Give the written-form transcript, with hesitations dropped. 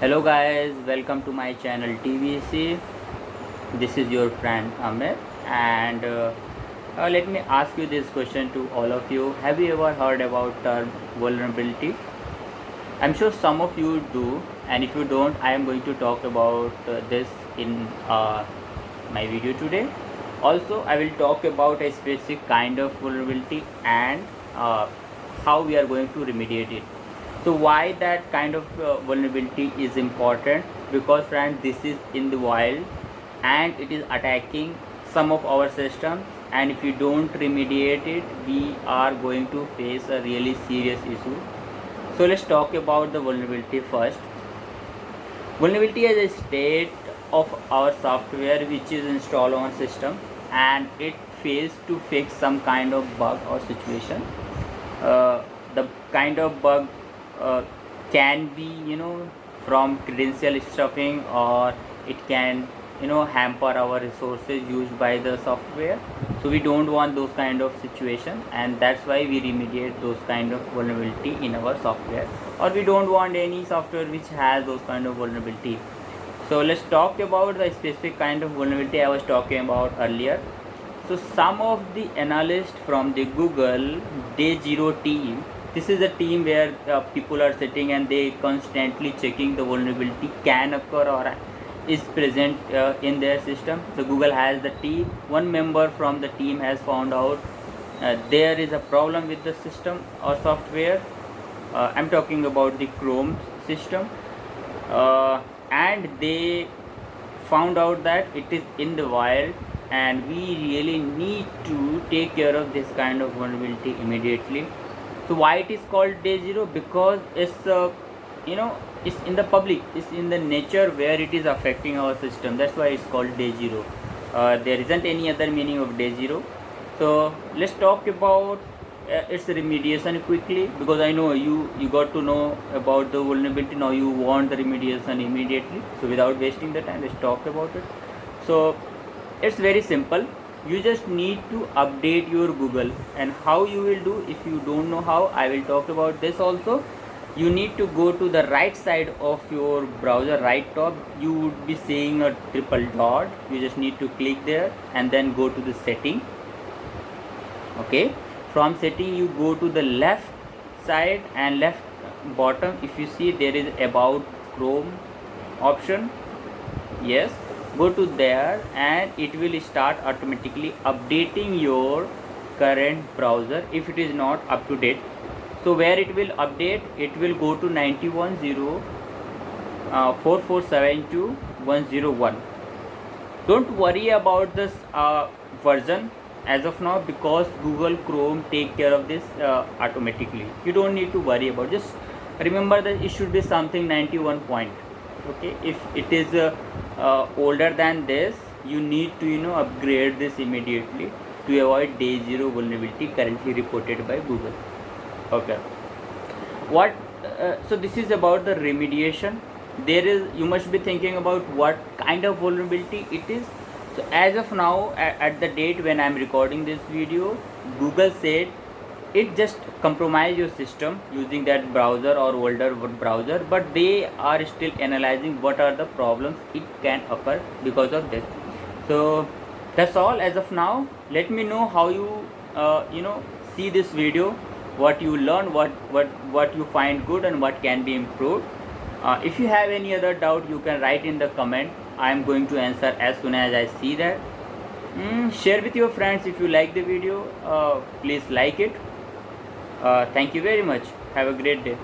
Hello guys, welcome to my channel TVC. This is your friend Amir, and let me ask you this question to all of you. Have you ever heard about term vulnerability? I'm sure some of you do, and if you don't, I am going to talk about this in my video today. Also, I will talk about a specific kind of vulnerability and how we are going to remediate it. So why that kind of vulnerability is important? Because friends, this is in the wild and it is attacking some of our systems, and if you don't remediate it, we are going to face a really serious issue. So let's talk about the vulnerability first. Vulnerability is a state of our software which is installed on system and it fails to fix some kind of bug or situation. The kind of bug uh, can be from credential stuffing, or it can hamper our resources used by the software. So we don't want those kind of situation, and that's why we remediate those kind of vulnerability in our software, or we don't want any software which has those kind of vulnerability. So let's talk about the specific kind of vulnerability I was talking about earlier. So some of the analysts from the Google Day Zero team, this is a team where people are sitting and they constantly checking the vulnerability can occur or is present in their system. So Google has the team. One member from the team has found out there is a problem with the system or software. I'm talking about the Chrome system, and they found out that it is in the wild, and we really need to take care of this kind of vulnerability immediately. So why it is called Day Zero? Because it's it's in the public, it's in the nature where it is affecting our system. That's why it's called Day Zero. There isn't any other meaning of Day Zero. So let's talk about its remediation quickly, because I know you got to know about the vulnerability. Now you want the remediation immediately. So without wasting the time, let's talk about it. So it's very simple. You just need to update your Google, and how you will do, if you don't know how, I will talk about this also. You need to go to the right side of your browser, right top. You would be seeing a triple dot. You just need to click there and then go to the setting. Okay, from setting you go to the left side and left bottom. If you see, there is about Chrome option. Yes, go to there and it will start automatically updating your current browser if it is not up to date. So where it will update, it will go to 91.0.4472.101. Don't worry about this version as of now, because Google Chrome take care of this automatically. You don't need to worry about. Just remember that it should be something 91 point. Okay, if it is older than this, you need to upgrade this immediately to avoid Day Zero vulnerability currently reported by Google. Okay, what so this is about the remediation. There is, you must be thinking about what kind of vulnerability it is. So as of now, at the date when I'm recording this video, Google said it just compromise your system using that browser or older browser, but they are still analyzing what are the problems it can occur because of this. So that's all as of now. Let me know how you see this video, what you learn, what you find good and what can be improved. If you have any other doubt, you can write in the comment. I am going to answer as soon as I see that. Share with your friends if you like the video. Please like it. Thank you very much. Have a great day.